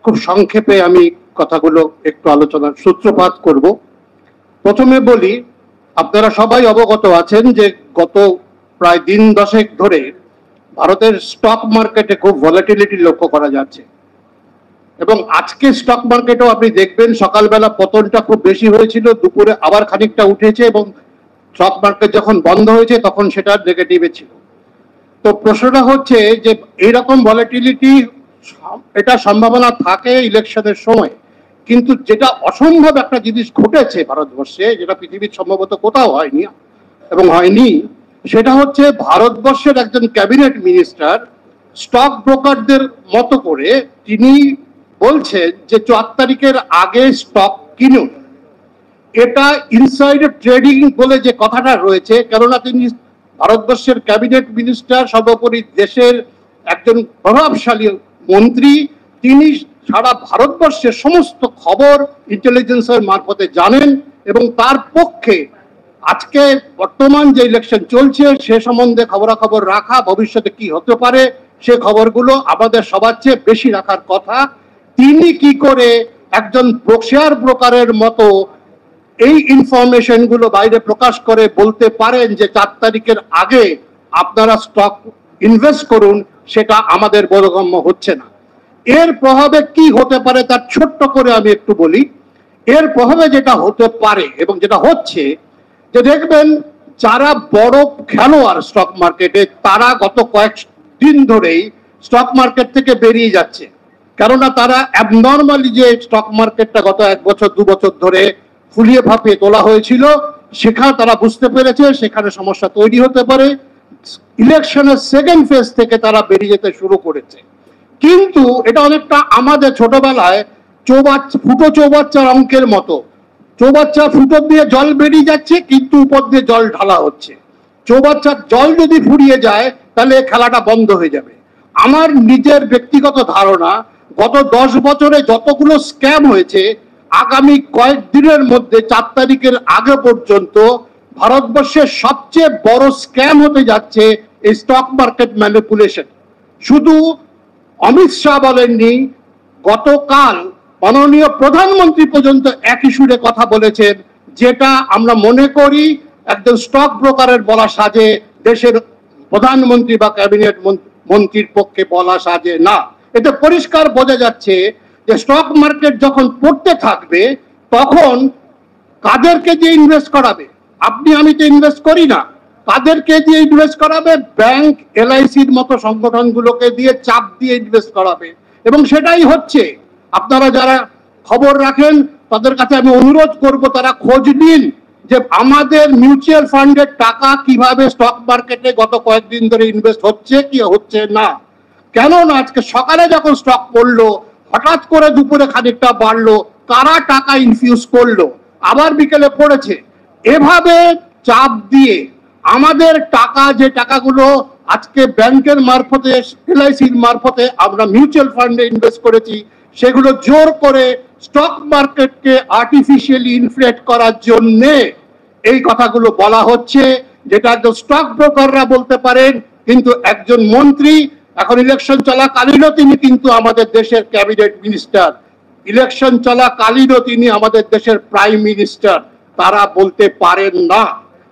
খুব সংক্ষেপে আমি কথাগুলো একটু আলোচনার সূত্রপাত করব। প্রথমে বলি, আপনারা সবাই অবগত আছেন যে গত প্রায় দিন দশেক ধরে ভারতের স্টক মার্কেটে খুব ভলাটিলিটি লক্ষ্য করা যাচ্ছে, এবং আজকে স্টক মার্কেটেও আপনি দেখবেন সকালবেলা পতনটা খুব বেশি হয়েছিল, দুপুরে আবার খানিকটা উঠেছে, এবং স্টক মার্কেট যখন বন্ধ হয়েছে তখন সেটা নেগেটিভে ছিল। তো প্রশ্নটা হচ্ছে যে এইরকম ভলাটিলিটি এটা সম্ভাবনা থাকে ইলেকশনের সময়, কিন্তু যেটা অসম্ভব একটা জিনিস ঘটেছে ভারতবর্ষে, যেটা পৃথিবীর সম্ভবত কোথাও হয়নি এবং হয়নি, সেটা হচ্ছে ভারতবর্ষের একজন ক্যাবিনেট মিনিস্টার স্টক ব্রোকারদের মতো করে তিনি বলছেন যে 4 তারিখের আগে স্টক কিনুন। এটা ইনসাইডার ট্রেডিং বলে যে কথাটা রয়েছে, কেননা তিনি ভারতবর্ষের ক্যাবিনেট মিনিস্টার, সর্বোপরি দেশের একজন প্রভাবশালী মন্ত্রী, তিনি সারা ভারতবর্ষের সমস্ত খবর ইন্টেলিজেন্সের মারফতে জানেন, এবং তার পক্ষে আজকে বর্তমান যে ইলেকশন চলছে সে সম্বন্ধে খবরাখবর রাখা, ভবিষ্যতে কি হতে পারে সে খবরগুলো আমাদের সবার চেয়ে বেশি রাখার কথা। তিনি কি করে একজন শেয়ার ব্রোকারের মতো এই ইনফরমেশন গুলো বাইরে প্রকাশ করে বলতে পারেন যে 4 তারিখের আগে আপনারা স্টক ইনভেস্ট করুন, সেটা আমাদের বোধগম্য হচ্ছে না। এর প্রভাবে কি হতে পারে তার ছোট্ট করে আমি একটু বলি। এর প্রভাবে যেটা হতে পারে এবং যেটা হচ্ছে, যে দেখবেন যারা বড় খেলোয়াড় স্টক মার্কেটে, তারা গত কয়েকদিন ধরেই স্টক মার্কেট থেকে বেরিয়ে যাচ্ছে, কেননা তারা অ্যাবনর্মালি যে স্টক মার্কেটটা গত 1 বছর 2 বছর ধরে ফুলিয়ে ফাঁপিয়ে তোলা হয়েছিল, সেখানে তারা বুঝতে পেরেছে সেখানে সমস্যা তৈরি হতে পারে। ইলেকশনের সেকেন্ড ফেজ থেকে তারা বেরিয়ে যেতে শুরু করেছে। কিন্তু এটা অনেকটা আমাদের ছোটবেলায় ফুটো চৌবাচ্চার অঙ্কের মতো, চৌবাচ্চা ফুটো দিয়ে জল বেরিয়ে যাচ্ছে কিন্তু উপর দিয়ে জল ঢালা হচ্ছে। চৌবাচ্চার জল যদি ফুরিয়ে যায় তাহলে খেলাটা বন্ধ হয়ে যাবে। আমার নিজের ব্যক্তিগত ধারণা, গত 10 বছরে যতগুলো স্ক্যাম হয়েছে, আগামী কয়েকদিনের মধ্যে 4 তারিখের আগে পর্যন্ত ভারতবর্ষের সবচেয়ে বড় স্ক্যাম হতে যাচ্ছে এই স্টক মার্কেট ম্যানিপুলেশন। শুধু অমিত শাহ বলেননি, গতকাল মাননীয় প্রধানমন্ত্রী পর্যন্ত একই সুরে কথা বলেছেন, যেটা আমরা মনে করি একজন স্টক ব্রোকারের বলা সাজে, দেশের প্রধানমন্ত্রী বা ক্যাবিনেট মন্ত্রীর পক্ষে বলা সাজে না। এতে পরিষ্কার বোঝা যাচ্ছে যে স্টক মার্কেট যখন পড়তে থাকবে তখন কাদেরকে দিয়ে ইনভেস্ট করাবে? আপনি আমি তো ইনভেস্ট করি না, কাদেরকে দিয়ে ইনভেস্ট করাবে? ব্যাংক, এলআইসির মতো সংগঠনগুলোকে দিয়ে চাপ দিয়ে ইনভেস্ট করাবে, এবং সেটাই হচ্ছে। আপনারা যারা খবর রাখেন তাদের কাছে আমি অনুরোধ করব, তারা খোঁজ নিন যে আমাদের মিউচুয়াল ফান্ডের টাকা কিভাবে স্টক মার্কেটে গত কয়েকদিন ধরে ইনভেস্ট হচ্ছে কি হচ্ছে না। কেননা আজকে সকালে যখন স্টক পড়লো, হঠাৎ করে দুপুরে খানিকটা বাড়লো, কারা টাকা ইনফিউজ করলো, আবার বিকেলে পড়েছে। এভাবে চাপ দিয়ে আমাদের টাকা, যে টাকাগুলো আজকে ব্যাংকের মারফতে, এলআইসির মারফতে আমরা মিউচুয়াল ফান্ডে ইনভেস্ট করেছি, সেগুলো জোর করে স্টক মার্কেটকে আর্টিফিশিয়ালি ইনফ্লেট করার জন্য এই কথাগুলো বলা হচ্ছে, যেটা একজন স্টক ব্রোকাররা বলতে পারেন, কিন্তু একজন মন্ত্রী, এখন ইলেকশন চলাকালীনও তিনি কিন্তু আমাদের দেশের ক্যাবিনেট মিনিস্টার, ইলেকশন চলাকালীনও তিনি আমাদের দেশের প্রাইম মিনিস্টার, তারা বলতে পারেন না।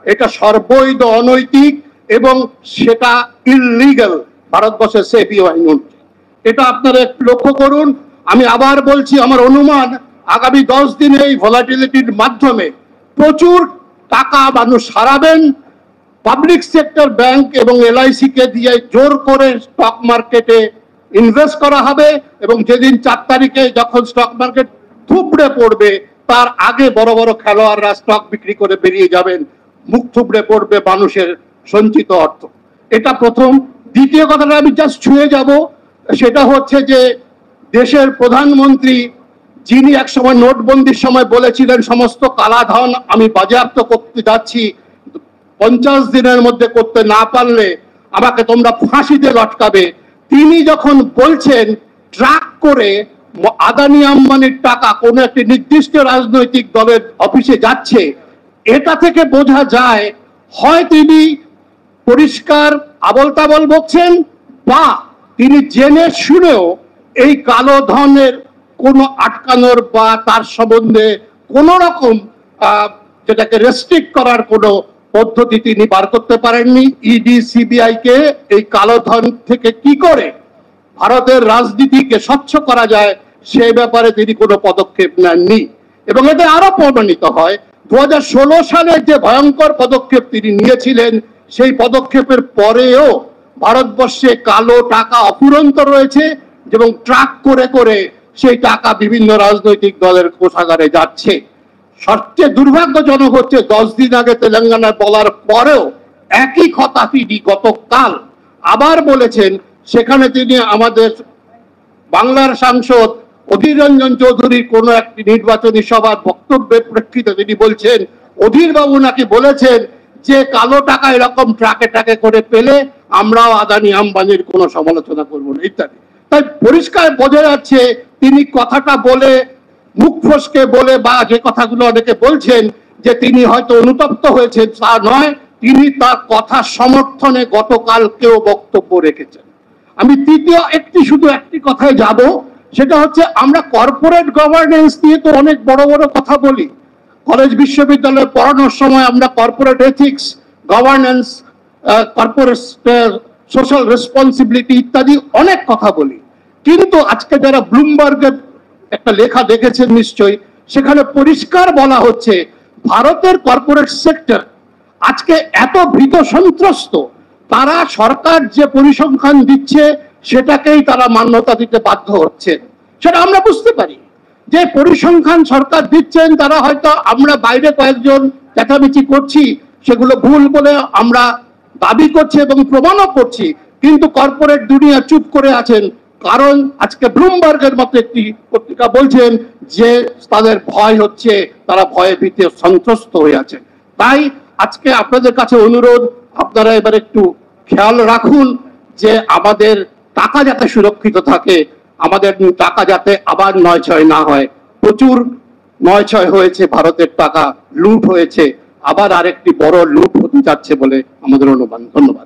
এটা সর্বৈধ অনৈতিক এবং সেটা ইললিগাল ভারতবর্ষের সেবি আইন অনুযায়ী। এটা আপনারা একটু লক্ষ্য করুন। আমি আবার বলছি, আমার অনুমান আগামী 10 দিনে এই ভলাটিলিটির মাধ্যমে প্রচুর টাকা মানুষ হারাবেন। পাবলিক সেক্টর ব্যাংক এবং এলআইসি কে দিয়ে জোর করে স্টক মার্কেটে ইনভেস্ট করা হবে, এবং যেদিন 4 তারিখে যখন স্টক মার্কেট থুবড়ে পড়বে তার আগে বড় বড় খেলোয়াড়রা স্টক বিক্রি করে বেরিয়ে যাবেন, মুখ থুবড়ে পড়বে মানুষের সঞ্চিত অর্থ। এটা প্রথম। দ্বিতীয় কথাটা আমি জাস্ট ছুঁয়ে যাব, সেটা হচ্ছে যে দেশের প্রধানমন্ত্রী, যিনি একসময় নোটবন্দির সময় বলেছিলেন সমস্ত কালাধন আমি বাজেয়াপ্ত করতে যাচ্ছি, 50 দিনের মধ্যে করতে না পারলে আমাকে তোমরা ফাঁসিতে লটকাবে, তিনি যখন বলছেন ট্র্যাক করে আদানি আম্বানির টাকা কোনো একটি নির্দিষ্ট রাজনৈতিক দলের অফিসে যাচ্ছে, এটা থেকে বোঝা যায় হয় তিনি পরিষ্কার আবল তাবল বকছেন, বা তিনি জেনে শুনেও এই কালো ধনের কোনো আটকানোর বা তার সম্বন্ধে কোন রকম যেটাকে রেস্ট্রিক্ট করার কোনো পদ্ধতি তিনি বার করতে পারেননি। ইডি সিবিআই কে এই কালো ধন থেকে কি করে ভারতের রাজনীতিকে স্বচ্ছ করা যায় সেই ব্যাপারে তিনি কোনো পদক্ষেপ নেননি। এবং এতে আরো প্রমাণিত হয় 2016 সালে যে ভয়ঙ্কর পদক্ষেপ তিনি নিয়েছিলেন সেই পদক্ষেপের পরেও ভারতবর্ষে কালো টাকা অফুরন্ত রয়েছে এবং ট্রাক করে করে সেই টাকা বিভিন্ন রাজনৈতিক দলের কোষাগারে যাচ্ছে। সবচেয়ে দুর্ভাগ্যজনক হচ্ছে 10 দিন আগে তেলেঙ্গানায় বলার পরেও একই কথা তিনি গতকাল আবার বলেছেন। সেখানে তিনি আমাদের বাংলার সাংসদ অধীর রঞ্জন চৌধুরীর কোন একটি নির্বাচনী সভার বক্তব্যের প্রেক্ষিতে তিনি বলছেন অধীর বাবু নাকি বলেছেন যে কালো টাকা এরকম ট্রাকে ট্রাকে করে পেলে আমরাও আদানি আম্বানির কোনো সমালোচনা করবো না ইত্যাদি। তাই পরিষ্কার বোঝা যাচ্ছে তিনি কথাটা বলে মুখ ফসকে বলে বা যে কথাগুলো অনেকে বলছেন যে তিনি হয়তো অনুতপ্ত হয়েছেন তা নয়, তিনি তার কথা সমর্থনে গতকালকেও বক্তব্য রেখেছেন। আমি তৃতীয় শুধু একটি কথায় যাব, সেটা হচ্ছে আমরা কর্পোরেট গভর্নেন্স নিয়ে তো অনেক বড় বড় কথা বলি। কলেজ বিশ্ববিদ্যালয়ে পড়ানোর সময় আমরা corporate ethics, governance, corporate social responsibility ইত্যাদি অনেক কথা বলি। কিন্তু আজকে যারা ব্লুমবার্গের একটা লেখা দেখেছেন নিশ্চয়ই, সেখানে পরিষ্কার বলা হচ্ছে ভারতের কর্পোরেট সেক্টর আজকে এত ভীত সন্ত্রস্ত, তারা সরকার যে পরিসংখ্যান দিচ্ছে সেটাকেই তারা মান্যতা দিতে বাধ্য হচ্ছে। সেটা আমরা বুঝতে পারি যে পরিসংখ্যান সরকার দিচ্ছেন, তারা হয়তো আমরা বাইরে কয়েকজন চেঁচামেচি করছি সেগুলো ভুল বলে আমরা দাবি করছি এবং প্রমাণও করছি, কিন্তু কর্পোরেট দুনিয়া চুপ করে আছেন। কারণ আজকে ব্লুমবার্গের মতো একটি পত্রিকা বলছেন যে তাদের ভয় হচ্ছে, তারা ভয়ে ভীতে সন্ত্রস্ত হয়ে আছেন। তাই আজকে আপনাদের কাছে অনুরোধ, আপনারা এবার একটু খেয়াল রাখুন যে আমাদের টাকা যাতে সুরক্ষিত থাকে, আমাদের টাকা যাতে আবার নয় ছয় না হয়। প্রচুর নয় ছয় হয়েছে, ভারতের টাকা লুট হয়েছে, আবার আরেকটি বড় লুট হতে যাচ্ছে বলে আমাদের অনুমান। ধন্যবাদ।